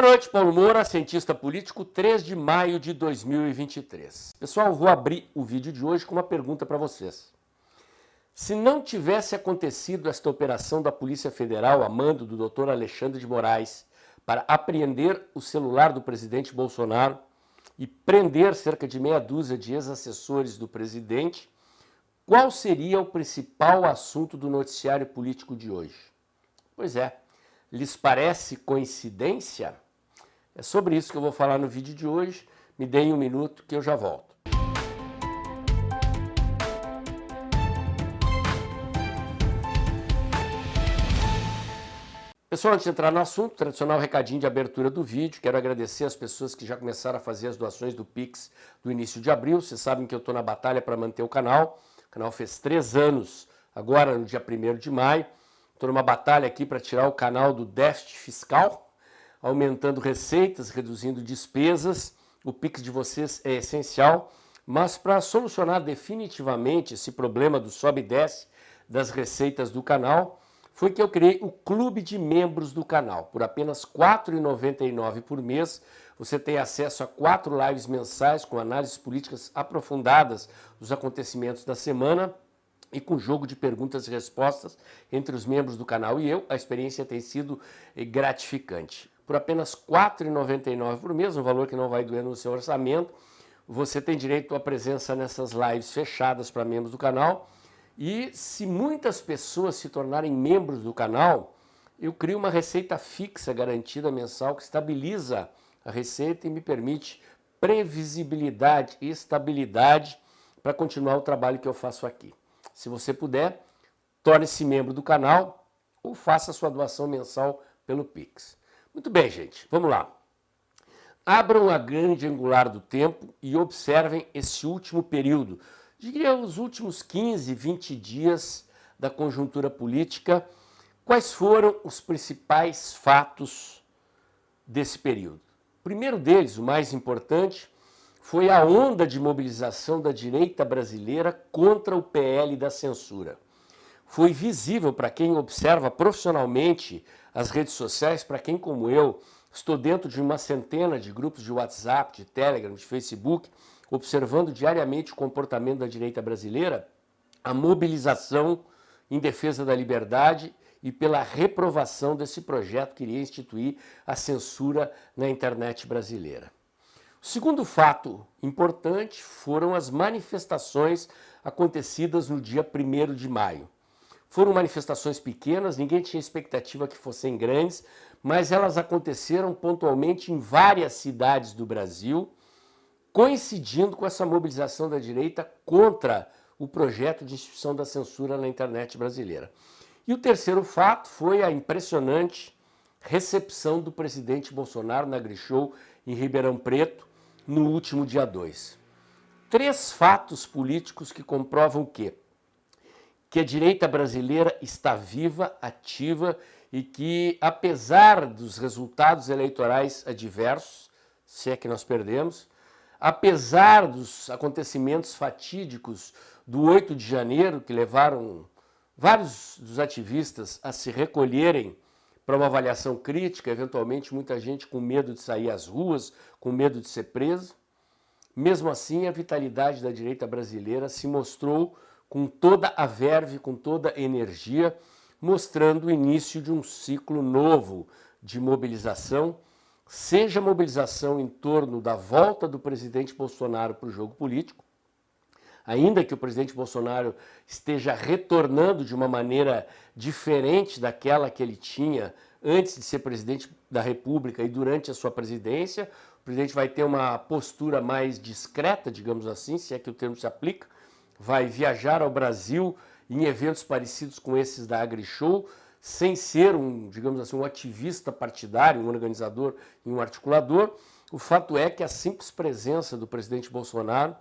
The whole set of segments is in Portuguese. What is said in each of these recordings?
Boa noite, Paulo Moura, cientista político, 3 de maio de 2023. Pessoal, vou abrir o vídeo de hoje com uma pergunta para vocês. Se não tivesse acontecido esta operação da Polícia Federal a mando do Dr. Alexandre de Moraes para apreender o celular do presidente Bolsonaro e prender cerca de meia dúzia de ex-assessores do presidente, qual seria o principal assunto do noticiário político de hoje? Pois é, lhes parece coincidência? É sobre isso que eu vou falar no vídeo de hoje. Me deem um minuto que eu já volto. Pessoal, antes de entrar no assunto, tradicional recadinho de abertura do vídeo, quero agradecer as pessoas que já começaram a fazer as doações do Pix do início de abril. Vocês sabem que eu estou na batalha para manter o canal. O canal fez 3 anos, agora no dia 1º de maio. Estou numa batalha aqui para tirar o canal do déficit fiscal, aumentando receitas, reduzindo despesas. O Pix de vocês é essencial, mas para solucionar definitivamente esse problema do sobe e desce das receitas do canal, foi que eu criei o Clube de Membros do canal. Por apenas R$ 4,99 por mês, você tem acesso a 4 lives mensais com análises políticas aprofundadas dos acontecimentos da semana e com jogo de perguntas e respostas entre os membros do canal e eu. A experiência tem sido gratificante. Por apenas R$ 4,99 por mês, um valor que não vai doer no seu orçamento, você tem direito à presença nessas lives fechadas para membros do canal. E se muitas pessoas se tornarem membros do canal, eu crio uma receita fixa garantida mensal que estabiliza a receita e me permite previsibilidade e estabilidade para continuar o trabalho que eu faço aqui. Se você puder, torne-se membro do canal ou faça sua doação mensal pelo Pix. Muito bem, gente, vamos lá. Abram a grande angular do tempo e observem esse último período, diria os últimos 15, 20 dias da conjuntura política. Quais foram os principais fatos desse período? O primeiro deles, o mais importante, foi a onda de mobilização da direita brasileira contra o PL da censura. Foi visível para quem observa profissionalmente as redes sociais, para quem, como eu, estou dentro de uma centena de grupos de WhatsApp, de Telegram, de Facebook, observando diariamente o comportamento da direita brasileira, a mobilização em defesa da liberdade e pela reprovação desse projeto que iria instituir a censura na internet brasileira. O segundo fato importante foram as manifestações acontecidas no dia 1º de maio. Foram manifestações pequenas, ninguém tinha expectativa que fossem grandes, mas elas aconteceram pontualmente em várias cidades do Brasil, coincidindo com essa mobilização da direita contra o projeto de instituição da censura na internet brasileira. E o terceiro fato foi a impressionante recepção do presidente Bolsonaro na AgriShow em Ribeirão Preto no último dia 2. 3 fatos políticos que comprovam o quê? Que a direita brasileira está viva, ativa e que, apesar dos resultados eleitorais adversos, se é que nós perdemos, apesar dos acontecimentos fatídicos do 8 de janeiro, que levaram vários dos ativistas a se recolherem para uma avaliação crítica, eventualmente muita gente com medo de sair às ruas, com medo de ser preso, mesmo assim a vitalidade da direita brasileira se mostrou com toda a verve, com toda a energia, mostrando o início de um ciclo novo de mobilização, seja mobilização em torno da volta do presidente Bolsonaro para o jogo político, ainda que o presidente Bolsonaro esteja retornando de uma maneira diferente daquela que ele tinha antes de ser presidente da República e durante a sua presidência. O presidente vai ter uma postura mais discreta, digamos assim, se é que o termo se aplica, vai viajar ao Brasil em eventos parecidos com esses da AgriShow, sem ser digamos assim, um ativista partidário, um organizador e um articulador. O fato é que a simples presença do presidente Bolsonaro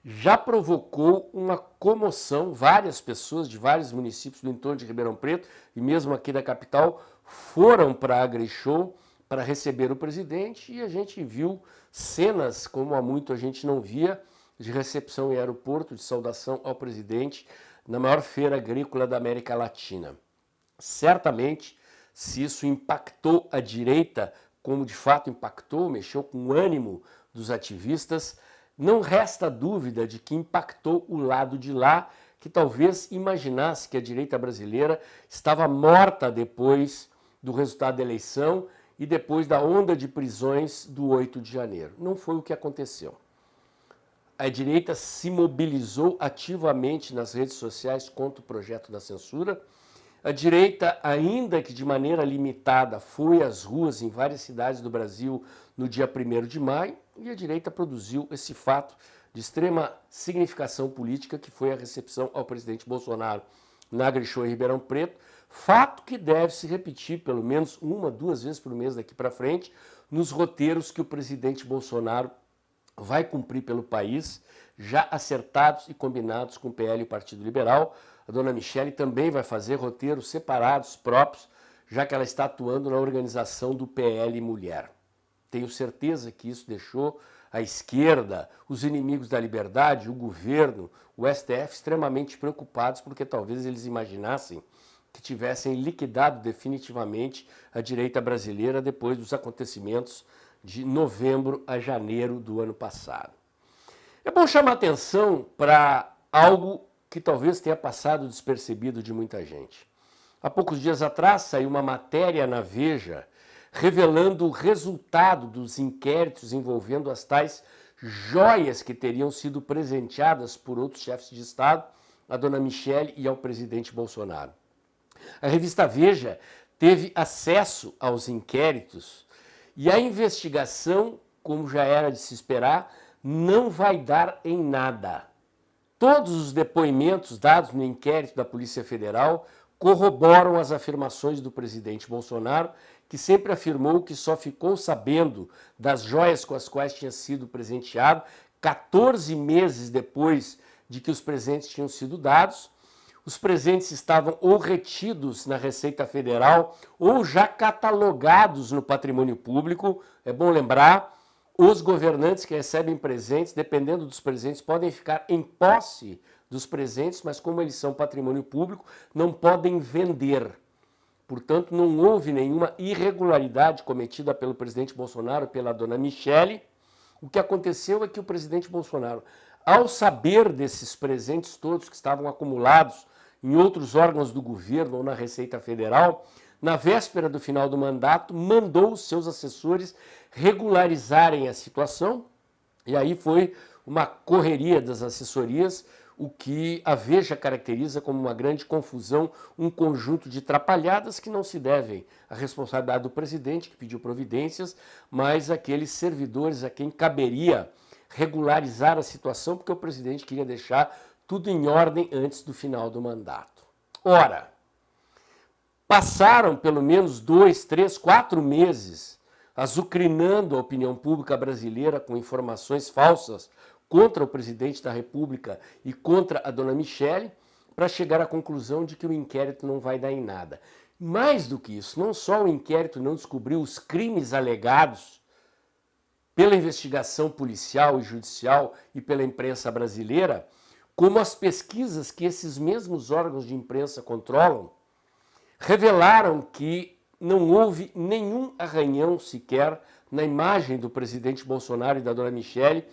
já provocou uma comoção. Várias pessoas de vários municípios do entorno de Ribeirão Preto e mesmo aqui da capital foram para a AgriShow para receber o presidente e a gente viu cenas como há muito a gente não via, de recepção em aeroporto, de saudação ao presidente na maior feira agrícola da América Latina. Certamente, se isso impactou a direita como de fato impactou, mexeu com o ânimo dos ativistas, não resta dúvida de que impactou o lado de lá, que talvez imaginasse que a direita brasileira estava morta depois do resultado da eleição e depois da onda de prisões do 8 de janeiro. Não foi o que aconteceu. A direita se mobilizou ativamente nas redes sociais contra o projeto da censura. A direita, ainda que de maneira limitada, foi às ruas em várias cidades do Brasil no dia 1º de maio, e a direita produziu esse fato de extrema significação política, que foi a recepção ao presidente Bolsonaro na AgriShow em Ribeirão Preto, fato que deve se repetir pelo menos 1, 2 vezes por mês daqui para frente, nos roteiros que o presidente Bolsonaro vai cumprir pelo país, já acertados e combinados com o PL e o Partido Liberal. A dona Michele também vai fazer roteiros separados, próprios, já que ela está atuando na organização do PL Mulher. Tenho certeza que isso deixou a esquerda, os inimigos da liberdade, o governo, o STF extremamente preocupados, porque talvez eles imaginassem que tivessem liquidado definitivamente a direita brasileira depois dos acontecimentos de novembro a janeiro do ano passado. É bom chamar atenção para algo que talvez tenha passado despercebido de muita gente. Há poucos dias atrás saiu uma matéria na Veja revelando o resultado dos inquéritos envolvendo as tais joias que teriam sido presenteadas por outros chefes de Estado, a dona Michele e ao presidente Bolsonaro. A revista Veja teve acesso aos inquéritos e a investigação, como já era de se esperar, não vai dar em nada. Todos os depoimentos dados no inquérito da Polícia Federal corroboram as afirmações do presidente Bolsonaro, que sempre afirmou que só ficou sabendo das joias com as quais tinha sido presenteado 14 meses depois de que os presentes tinham sido dados. Os presentes estavam ou retidos na Receita Federal ou já catalogados no patrimônio público. É bom lembrar, os governantes que recebem presentes, dependendo dos presentes, podem ficar em posse dos presentes, mas como eles são patrimônio público, não podem vender. Portanto, não houve nenhuma irregularidade cometida pelo presidente Bolsonaro, pela dona Michele. O que aconteceu é que o presidente Bolsonaro, ao saber desses presentes todos que estavam acumulados em outros órgãos do governo ou na Receita Federal, na véspera do final do mandato, mandou os seus assessores regularizarem a situação, e aí foi uma correria das assessorias, o que a Veja caracteriza como uma grande confusão, um conjunto de trapalhadas que não se devem à responsabilidade do presidente, que pediu providências, mas àqueles servidores a quem caberia regularizar a situação, porque o presidente queria deixar tudo em ordem antes do final do mandato. Ora, passaram pelo menos 2, 3, 4 meses azucrinando a opinião pública brasileira com informações falsas contra o presidente da República e contra a dona Michele, para chegar à conclusão de que o inquérito não vai dar em nada. Mais do que isso, não só o inquérito não descobriu os crimes alegados pela investigação policial e judicial e pela imprensa brasileira, como as pesquisas que esses mesmos órgãos de imprensa controlam revelaram que não houve nenhum arranhão sequer na imagem do presidente Bolsonaro e da dona Michele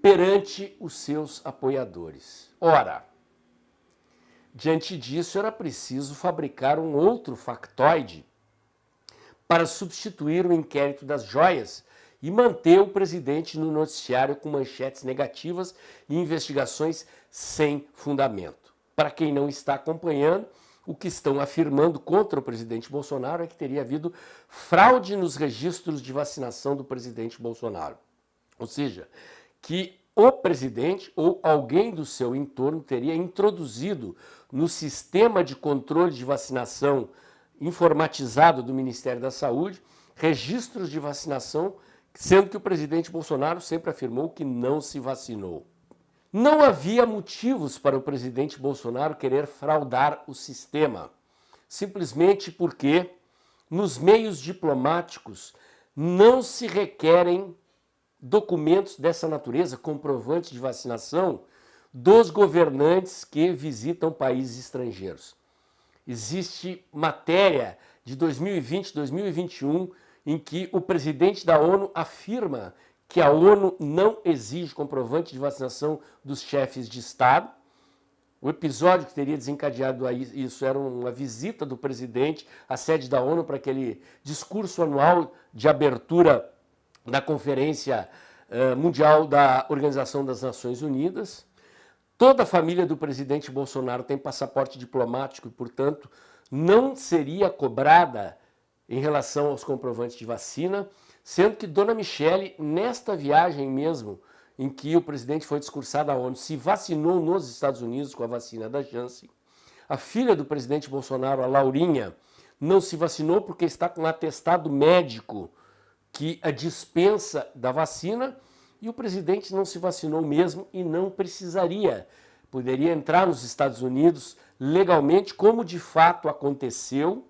perante os seus apoiadores. Ora, diante disso era preciso fabricar um outro factoide para substituir o inquérito das joias e manter o presidente no noticiário com manchetes negativas e investigações sem fundamento. Para quem não está acompanhando, o que estão afirmando contra o presidente Bolsonaro é que teria havido fraude nos registros de vacinação do presidente Bolsonaro. Ou seja, que o presidente ou alguém do seu entorno teria introduzido no sistema de controle de vacinação informatizado do Ministério da Saúde registros de vacinação, sendo que o presidente Bolsonaro sempre afirmou que não se vacinou. Não havia motivos para o presidente Bolsonaro querer fraudar o sistema, simplesmente porque nos meios diplomáticos não se requerem documentos dessa natureza, comprovantes de vacinação, dos governantes que visitam países estrangeiros. Existe matéria de 2020, 2021, em que o presidente da ONU afirma que a ONU não exige comprovante de vacinação dos chefes de Estado. O episódio que teria desencadeado isso era uma visita do presidente à sede da ONU para aquele discurso anual de abertura da Conferência Mundial da Organização das Nações Unidas. Toda a família do presidente Bolsonaro tem passaporte diplomático e, portanto, não seria cobrada em relação aos comprovantes de vacina, sendo que Dona Michele, nesta viagem mesmo, em que o presidente foi discursar da ONU, se vacinou nos Estados Unidos com a vacina da Janssen. A filha do presidente Bolsonaro, a Laurinha, não se vacinou porque está com um atestado médico que a dispensa da vacina, e o presidente não se vacinou mesmo e não precisaria. Poderia entrar nos Estados Unidos legalmente, como de fato aconteceu,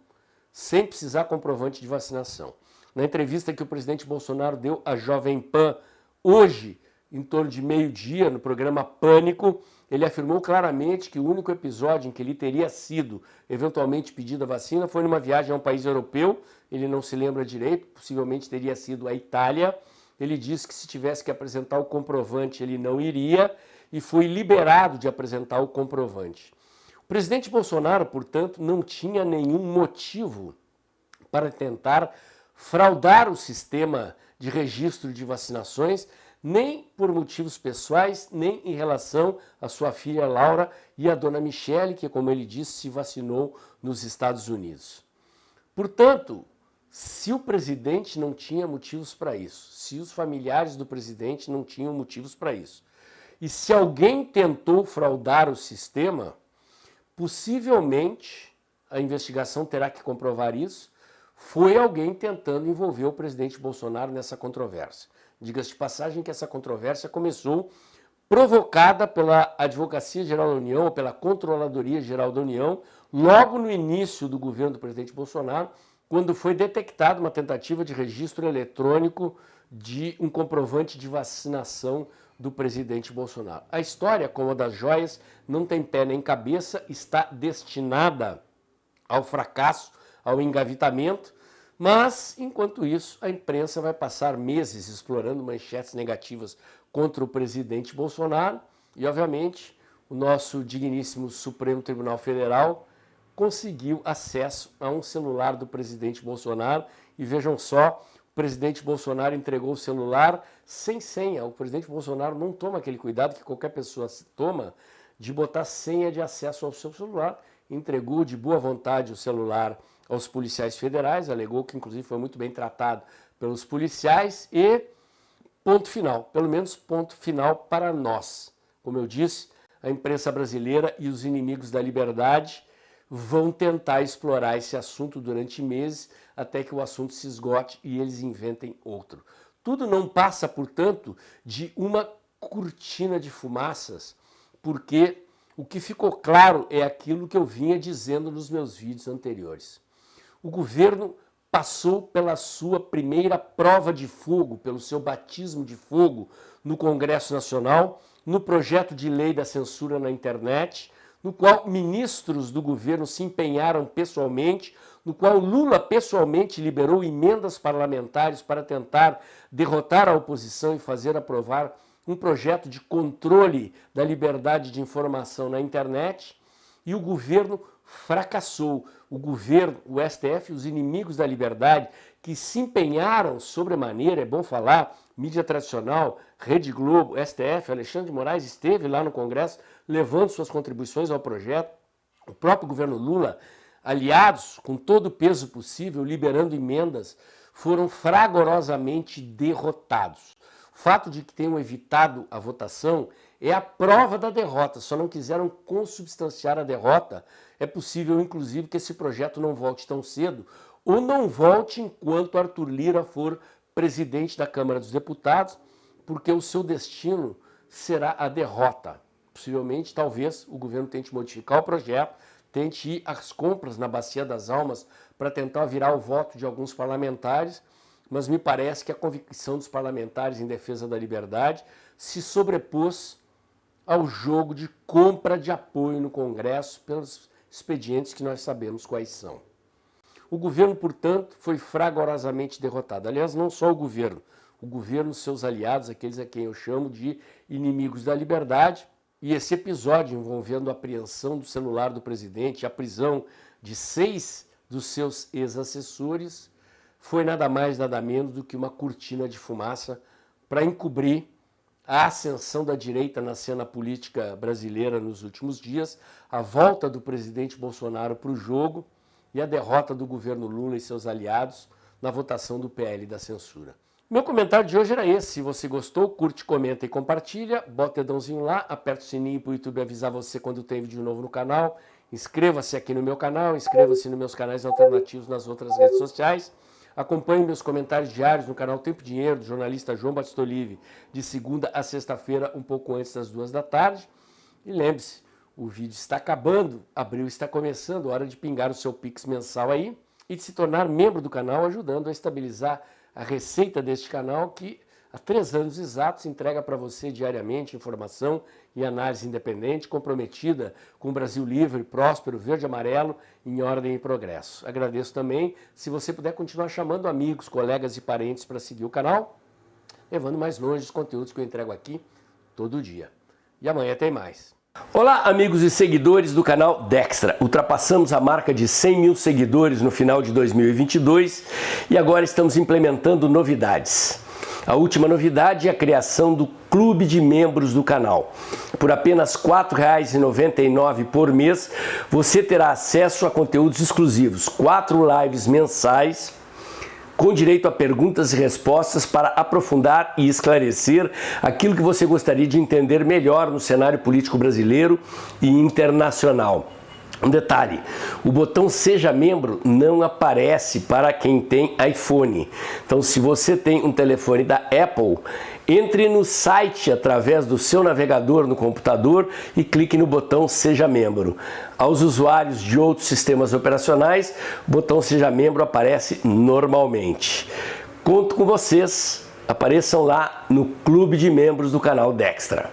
sem precisar comprovante de vacinação. Na entrevista que o presidente Bolsonaro deu à Jovem Pan hoje, em torno de meio-dia, no programa Pânico, ele afirmou claramente que o único episódio em que ele teria sido eventualmente pedido a vacina foi numa viagem a um país europeu, ele não se lembra direito, possivelmente teria sido a Itália. Ele disse que se tivesse que apresentar o comprovante ele não iria e foi liberado de apresentar o comprovante. O presidente Bolsonaro, portanto, não tinha nenhum motivo para tentar fraudar o sistema de registro de vacinações, nem por motivos pessoais, nem em relação à sua filha Laura e à dona Michele, que, como ele disse, se vacinou nos Estados Unidos. Portanto, se o presidente não tinha motivos para isso, se os familiares do presidente não tinham motivos para isso, e se alguém tentou fraudar o sistema, possivelmente, a investigação terá que comprovar isso, foi alguém tentando envolver o presidente Bolsonaro nessa controvérsia. Diga-se de passagem que essa controvérsia começou provocada pela Advocacia Geral da União, ou pela Controladoria Geral da União, logo no início do governo do presidente Bolsonaro, quando foi detectada uma tentativa de registro eletrônico de um comprovante de vacinação do presidente Bolsonaro. A história, como a das joias, não tem pé nem cabeça, está destinada ao fracasso, ao engavetamento, mas, enquanto isso, a imprensa vai passar meses explorando manchetes negativas contra o presidente Bolsonaro e, obviamente, o nosso digníssimo Supremo Tribunal Federal conseguiu acesso a um celular do presidente Bolsonaro e vejam só, o presidente Bolsonaro entregou o celular sem senha. O presidente Bolsonaro não toma aquele cuidado que qualquer pessoa toma de botar senha de acesso ao seu celular. Entregou de boa vontade o celular aos policiais federais, alegou que inclusive foi muito bem tratado pelos policiais e ponto final, pelo menos ponto final para nós. Como eu disse, a imprensa brasileira e os inimigos da liberdade vão tentar explorar esse assunto durante meses até que o assunto se esgote e eles inventem outro. Tudo não passa, portanto, de uma cortina de fumaças, porque o que ficou claro é aquilo que eu vinha dizendo nos meus vídeos anteriores. O governo passou pela sua primeira prova de fogo, pelo seu batismo de fogo no Congresso Nacional, no projeto de lei da censura na internet, no qual ministros do governo se empenharam pessoalmente, no qual Lula pessoalmente liberou emendas parlamentares para tentar derrotar a oposição e fazer aprovar um projeto de controle da liberdade de informação na internet, e o governo fracassou. O governo, o STF, os inimigos da liberdade, que se empenharam sobremaneira, é bom falar, mídia tradicional, Rede Globo, STF, Alexandre de Moraes esteve lá no Congresso levando suas contribuições ao projeto, o próprio governo Lula, aliados com todo o peso possível, liberando emendas, foram fragorosamente derrotados. O fato de que tenham evitado a votação é a prova da derrota, só não quiseram consubstanciar a derrota. É possível, inclusive, que esse projeto não volte tão cedo ou não volte enquanto Arthur Lira for presidente da Câmara dos Deputados, porque o seu destino será a derrota. Possivelmente, talvez, o governo tente modificar o projeto, tente ir às compras na Bacia das Almas para tentar virar o voto de alguns parlamentares, mas me parece que a convicção dos parlamentares em defesa da liberdade se sobrepôs ao jogo de compra de apoio no Congresso pelos expedientes que nós sabemos quais são. O governo, portanto, foi fragorosamente derrotado. Aliás, não só o governo, seus aliados, aqueles a quem eu chamo de inimigos da liberdade. E esse episódio envolvendo a apreensão do celular do presidente, a prisão de 6 dos seus ex-assessores, foi nada mais, nada menos do que uma cortina de fumaça para encobrir a ascensão da direita na cena política brasileira nos últimos dias, a volta do presidente Bolsonaro para o jogo e a derrota do governo Lula e seus aliados na votação do PL da censura. Meu comentário de hoje era esse. Se você gostou, curte, comenta e compartilha. Bota o dedãozinho lá, aperta o sininho para o YouTube avisar você quando tem vídeo novo no canal. Inscreva-se aqui no meu canal, inscreva-se nos meus canais alternativos nas outras redes sociais. Acompanhe meus comentários diários no canal Tempo e Dinheiro, do jornalista João Batista Olive, de segunda a sexta-feira, um pouco antes das 2 da tarde. E lembre-se, o vídeo está acabando, abril está começando, hora de pingar o seu Pix mensal aí e de se tornar membro do canal, ajudando a estabilizar a receita deste canal que há 3 anos exatos entrega para você diariamente informação e análise independente, comprometida com o Brasil livre, próspero, verde e amarelo, em ordem e progresso. Agradeço também se você puder continuar chamando amigos, colegas e parentes para seguir o canal, levando mais longe os conteúdos que eu entrego aqui todo dia. E amanhã tem mais. Olá, amigos e seguidores do canal Dextra. Ultrapassamos a marca de 100 mil seguidores no final de 2022 e agora estamos implementando novidades. A última novidade é a criação do clube de membros do canal. Por apenas R$ 4,99 por mês, você terá acesso a conteúdos exclusivos, 4 lives mensais, com direito a perguntas e respostas para aprofundar e esclarecer aquilo que você gostaria de entender melhor no cenário político brasileiro e internacional. Um detalhe, o botão Seja Membro não aparece para quem tem iPhone. Então, se você tem um telefone da Apple, entre no site através do seu navegador no computador e clique no botão Seja Membro. Aos usuários de outros sistemas operacionais, o botão Seja Membro aparece normalmente. Conto com vocês, apareçam lá no Clube de Membros do canal Dextra.